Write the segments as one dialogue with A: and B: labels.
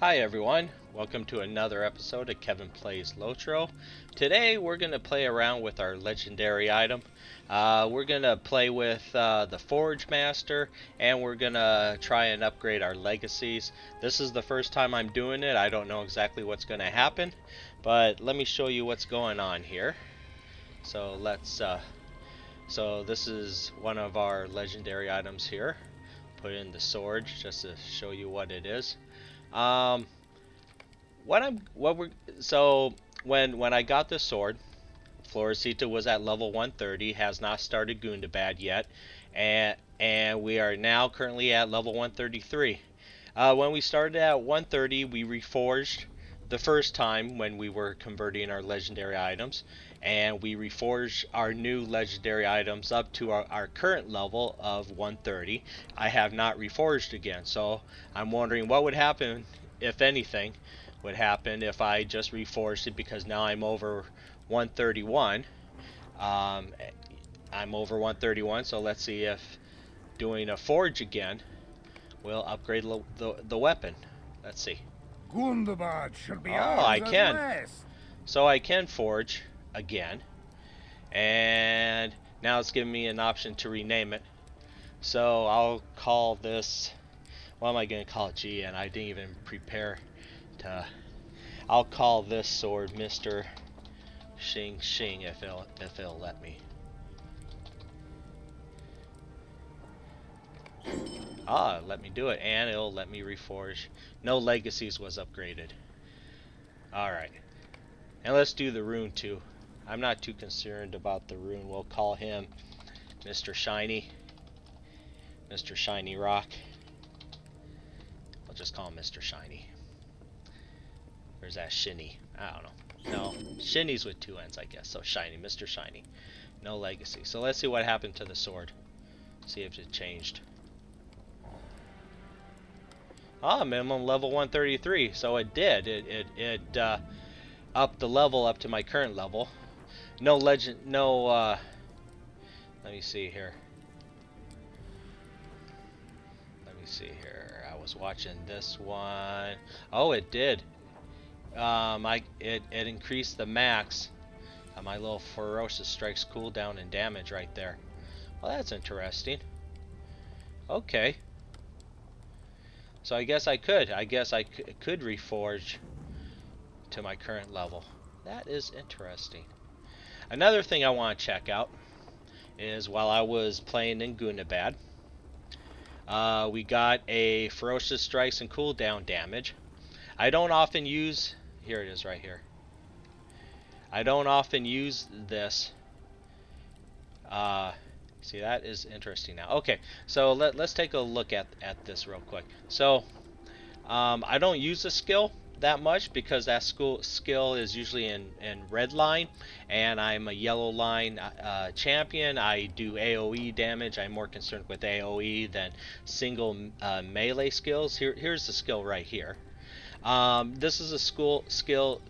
A: Hi everyone, welcome to another episode of Kevin Plays LOTRO. Today we're going to play around with our legendary item. We're going to play with the Forge Master, and we're going to try and upgrade our legacies. This is the first time I'm doing it. I don't know exactly what's going to happen, but let me show you what's going on here. So so this is one of our legendary items here. Put in the sword just to show you what it is. Um, what we're so when I got this sword, Floricita was at level 130, has not started Gundabad yet, and we are now currently at level 133. When we started at 130, we reforged the first time when we were converting our legendary items, and we reforged our new legendary items up to our current level of 130. I have not reforged again, so I'm wondering what would happen, if anything, would happen if I just reforged it, because now I'm over 131. Um, I'm over 131, so let's see if doing a forge again will upgrade the weapon. Let's see.
B: Gundabad shall be
A: Oh, I
B: ours at
A: can.
B: last.
A: So I can forge again, and now it's giving me an option to rename it. So I'll call this. What am I going to call it? Gee, and I didn't even prepare to. I'll call this sword Mr. Shing Shing if it'll let me. Ah, let me do it, and it'll let me reforge. No legacies was upgraded. Alright. And let's do the rune too. I'm not too concerned about the rune. We'll call him Mr. Shiny. Mr. Shiny Rock. I'll just call him Mr. Shiny. Or is that Shinny? I don't know. No, Shinny's with two N's, I guess. So Shiny, Mr. Shiny. No legacy. So let's see what happened to the sword. See if it changed. Ah, minimum level 133. So it did. It upped the level up to my current level. No legend. No. Let me see here. Let me see here. I was watching this one. Oh, it did. It increased the max. My little ferocious strikes cooldown and damage right there. Well, that's interesting. Okay. So I guess I could. I guess I could reforge to my current level. That is interesting. Another thing I want to check out is while I was playing in Gundabad, we got a ferocious strikes and cooldown damage. I don't often use. Here it is, right here. I don't often use this. See, that is interesting now. Okay, so let's take a look at this real quick. So I don't use the skill that much because that skill is usually in red line, and I'm a yellow line champion. I do AoE damage. I'm more concerned with AoE than single melee skills. Here's the skill right here. This is a skill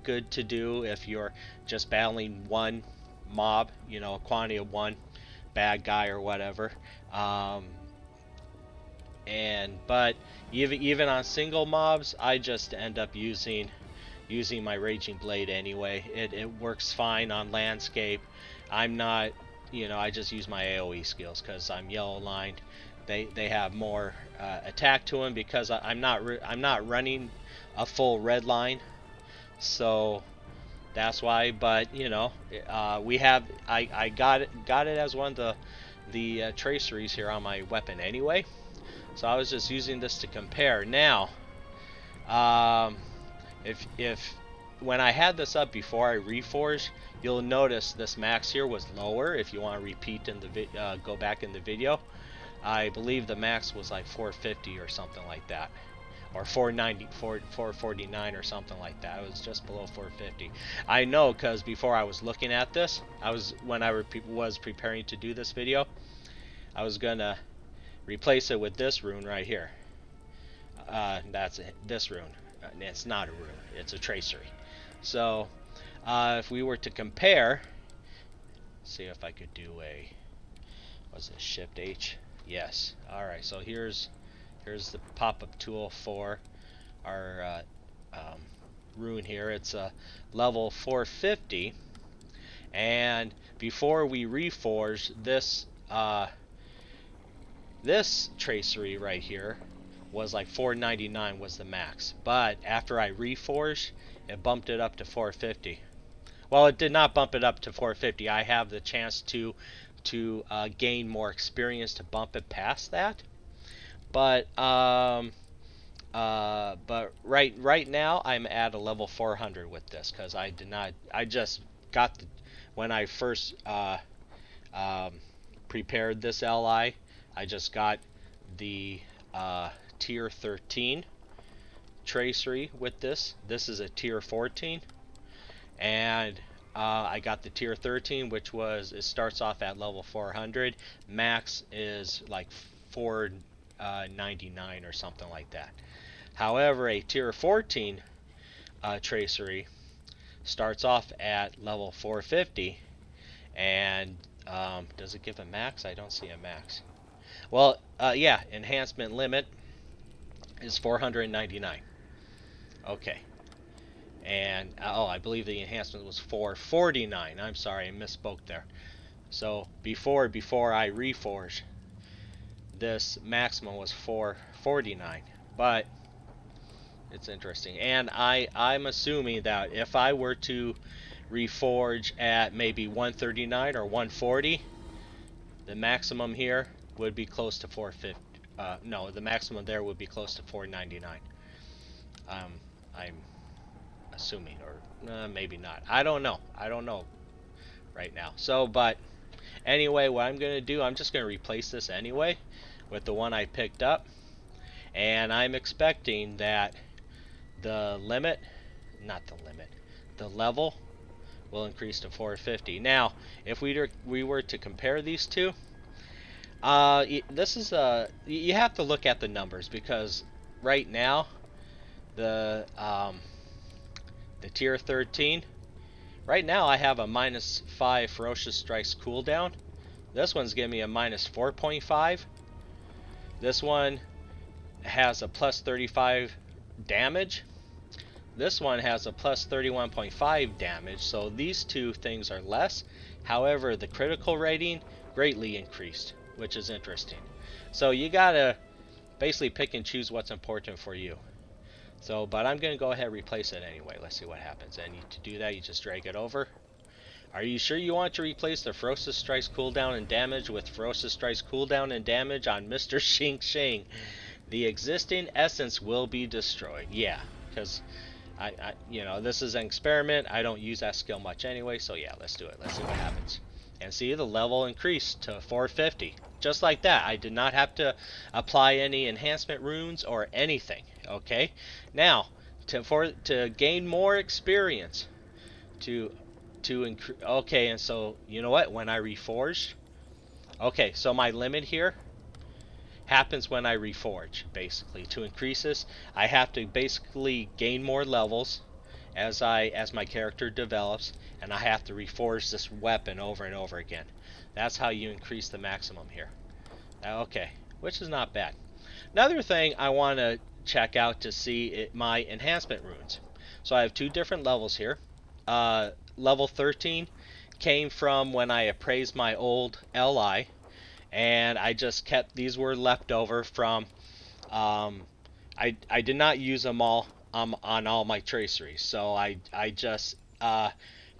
A: good to do if you're just battling one mob, you know, a quantity of one bad guy or whatever. But even on single mobs, I just end up using my Raging Blade anyway. It works fine on landscape. I'm not, you know, I just use my AoE skills because I'm yellow lined. They have more attack to them because I'm not running a full red line, so that's why. But you know, I got it as one of the traceries here on my weapon anyway. So I was just using this to compare. Now, um, if when I had this up before I reforged, you'll notice this max here was lower. If you want to repeat in the go back in the video, I believe the max was like 450 or something like that, or 490, 449 or something like that. It was just below 450. I know because before I was looking at this, when I was preparing to do this video, I was gonna replace it with this rune right here. That's it. This rune. It's not a rune. It's a tracery. So if we were to compare, see if I could do a, was it Shift H? Yes. All right. So here's the pop-up tool for rune here. It's a level 450, and before we reforge this this tracery right here was like 499 was the max, but after I reforged, it bumped it up to 450. Well, it did not bump it up to 450. I have the chance to gain more experience to bump it past that. But right now I'm at a level 400 with this because I just got when I first prepared this LI, I just got the tier 13 tracery with this. This is a tier 14, and I got the tier 13, which it starts off at level 400. Max is like 499 or something like that. However, a tier 14 tracery starts off at level 450, and does it give a max? I don't see a max. Well, yeah, enhancement limit is 499. Okay. And I believe the enhancement was 449. I'm sorry, I misspoke there. So before I reforged, this maximum was 449. But it's interesting, and I'm assuming that if I were to reforge at maybe 139 or 140, the maximum here would be close to 450. No, the maximum there would be close to 499. I'm assuming, or maybe not. I don't know. I don't know right now. So, but anyway, what I'm gonna do, I'm just gonna replace this anyway with the one I picked up, and I'm expecting that the limit, not the limit, the level will increase to 450. Now, if we were to compare these two, this is you have to look at the numbers, because right now the tier 13, right now I have a -5 ferocious strikes cooldown. This one's giving me a -4.5. This one has a +35 damage. This one has a +31.5 damage, so these two things are less. However, the critical rating greatly increased, which is interesting. So you gotta basically pick and choose what's important for you. So, but I'm gonna go ahead and replace it anyway. Let's see what happens. And to do that, you just drag it over. Are you sure you want to replace the Ferocious Strikes cooldown and damage with Ferocious Strikes cooldown and damage on Mr. Xing Xing? The existing essence will be destroyed. Yeah, because you know, this is an experiment. I don't use that skill much anyway, so yeah, let's do it. Let's see what happens. And see, the level increased to 450. Just like that. I did not have to apply any enhancement runes or anything. Okay? Now, to gain more experience, okay, and so, you know what? When I reforged, okay, so my limit here happens when I reforge, basically. To increase this, I have to basically gain more levels as my character develops, and I have to reforge this weapon over and over again. That's how you increase the maximum here. Okay, which is not bad. Another thing I want to check out to see my enhancement runes. So I have two different levels here. Level 13 came from when I appraised my old LI, and I just kept, these were left over from, I did not use them all on all my traceries, so I just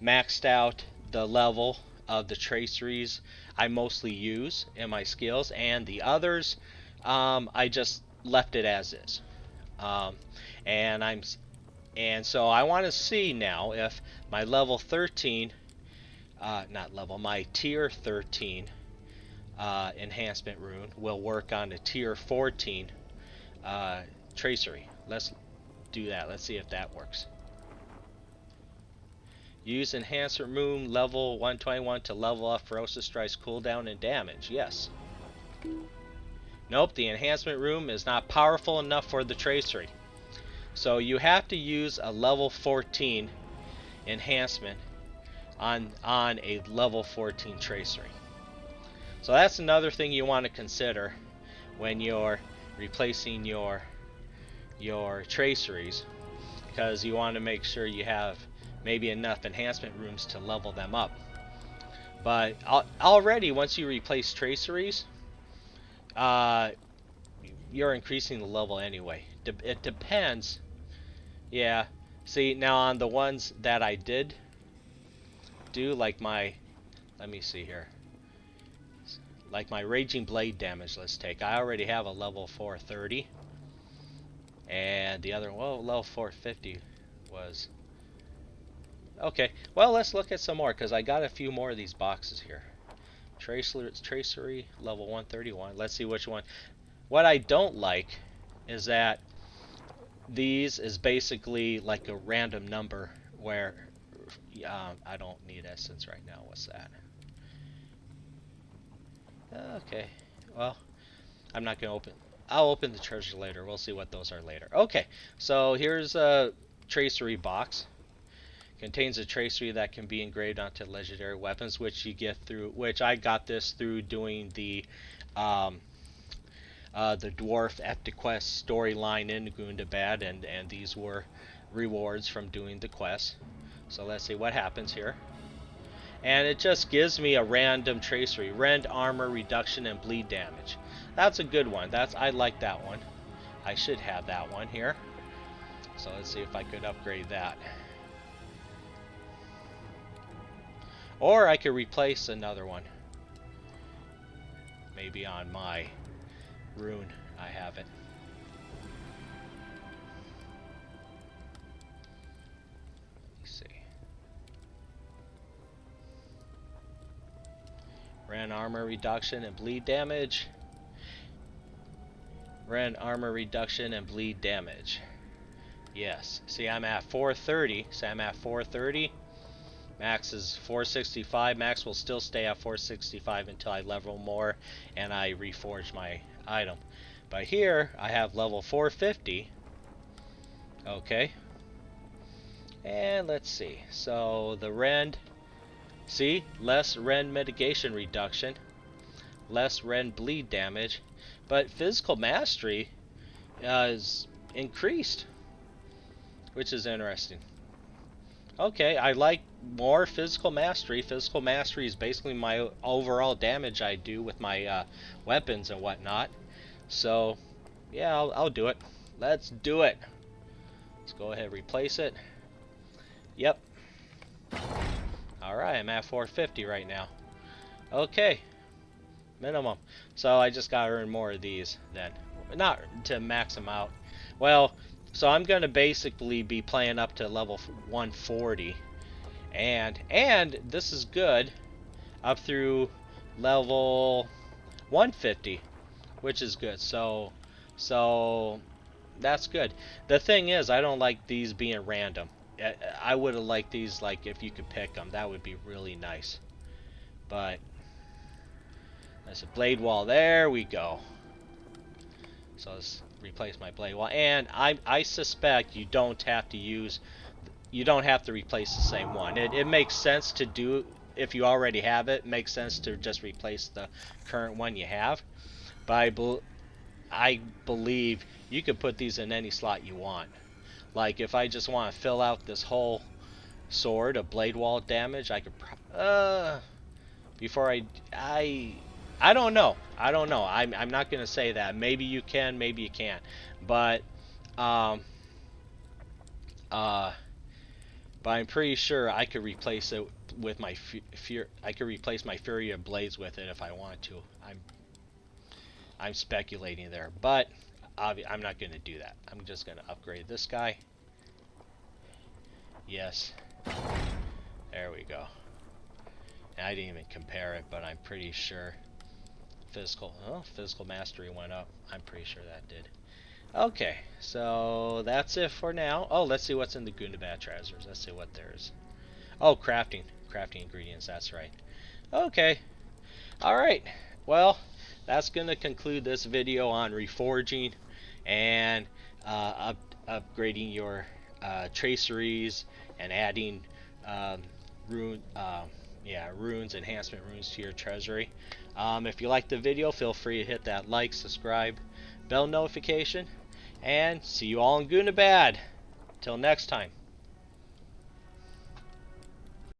A: maxed out the level of the traceries I mostly use in my skills, and the others I just left it as is. And so I want to see now if my level 13, my tier 13 enhancement rune will work on the tier 14 tracery. Let's do that. Let's see if that works. Use enhancement rune level 121 to level up Ferocious Strike's cooldown and damage. Yes. Nope, the enhancement rune is not powerful enough for the tracery. So you have to use a level 14 enhancement on a level 14 tracery. So that's another thing you want to consider when you're replacing your your traceries, because you want to make sure you have maybe enough enhancement runes to level them up. But already, once you replace traceries, uh, you're increasing the level anyway. It depends. Yeah. See, now on the ones that I did do, like my, let me see here. Like my Raging Blade damage, let's take. I already have a level 430. And the other, well, level 450 was... Okay, well, let's look at some more, because I got a few more of these boxes here. Tracery, level 131. Let's see which one. What I don't like is that these is basically like a random number where... I don't need essence right now. What's that? Okay, well, I'm not going to open... I'll open the treasure later. We'll see what those are later. Okay, so here's a tracery box. Contains a tracery that can be engraved onto legendary weapons, which you get through... Which I got this through doing the dwarf epic quest storyline in Gundabad, and these were rewards from doing the quest. So let's see what happens here. And it just gives me a random tracery. Rend armor reduction and bleed damage. That's a good one. I like that one. I should have that one here. So let's see if I could upgrade that. Or I could replace another one. Maybe on my rune I have it. Ran armor reduction and bleed damage. Ran armor reduction and bleed damage. Yes. See, I'm at 430. So I'm at 430. Max is 465. Max will still stay at 465 until I level more and I reforge my item. But here, I have level 450. Okay. And let's see. So the rend... See, less rend mitigation reduction, less rend bleed damage, but physical mastery is increased, which is interesting. Okay, I like more physical mastery. Physical mastery is basically my overall damage I do with my weapons and whatnot. So, yeah, I'll do it. Let's do it. Let's go ahead and replace it. Yep. Alright, I'm at 450 right now. Okay. Minimum. So I just gotta earn more of these then. Not to max them out. Well, so I'm gonna basically be playing up to level 140. And this is good. Up through level 150. Which is good. So that's good. The thing is, I don't like these being random. I would have liked these, like, if you could pick them. That would be really nice. But there's a blade wall. There we go. So let's replace my blade wall. And I suspect you don't have to use... You don't have to replace the same one. It makes sense to do... If you already have it, it makes sense to just replace the current one you have. But I believe you could put these in any slot you want. Like, if I just want to fill out this whole sword of blade wall damage, I could before I don't know. I don't know. I'm not going to say that. Maybe you can, maybe you can't. But but I'm pretty sure I could replace it with my I could replace my Fury of Blades with it if I wanted to. I'm speculating there, but I'm not going to do that. I'm just going to upgrade this guy. Yes. There we go. And I didn't even compare it, but I'm pretty sure physical mastery went up. I'm pretty sure that did. Okay, so that's it for now. Oh, let's see what's in the Gundabad Traceries. Let's see what there is. Oh, crafting ingredients, that's right. Okay. Alright. Well, that's going to conclude this video on reforging and upgrading your traceries and adding runes, enhancement runes to your treasury. If you liked the video, feel free to hit that like, subscribe, bell notification, And see you all in Goonabad. Till next time.